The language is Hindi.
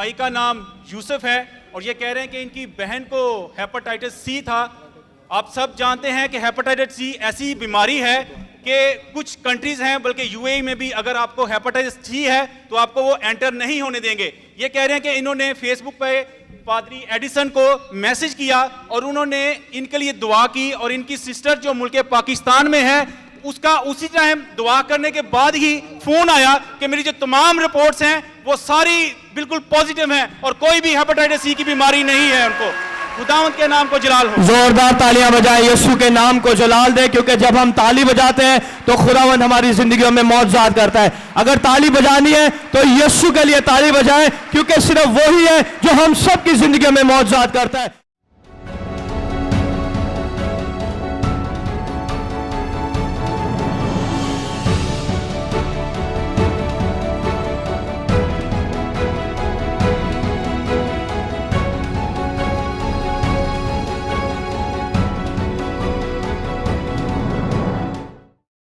भाई का नाम यूसुफ है और ये कह रहे हैं कि इनकी बहन को हेपेटाइटिस सी था। आप सब जानते हैं कि हेपेटाइटिस सी ऐसी बीमारी है कि कुछ कंट्रीज हैं, बल्कि यूएई में भी अगर आपको हेपेटाइटिस सी है तो आपको वो एंटर नहीं होने देंगे। ये कह रहे हैं कि इन्होंने फेसबुक पे पादरी एडिसन को मैसेज किया और उन्होंने इनके लिए दुआ की और इनकी सिस्टर जो मुल्क पाकिस्तान में है उसका उसी टाइम दुआ करने के बाद ही फोन आया कि मेरी जो तमाम रिपोर्ट्स हैं वो सारी बिल्कुल पॉजिटिव हैं और कोई भी हेपेटाइटिस सी की बीमारी नहीं है उनको। खुदावंद के नाम को जलाल हो। जोरदार तालियां बजाएं, यीशु के नाम को जलाल दे, क्योंकि जब हम ताली बजाते हैं तो खुदावंद हमारी जिंदगियों में मौजूद करता है। अगर ताली बजानी है तो यीशु के लिए ताली बजाएं, क्योंकि सिर्फ वही है जो हम सब की जिंदगियों में मौजूद करता है।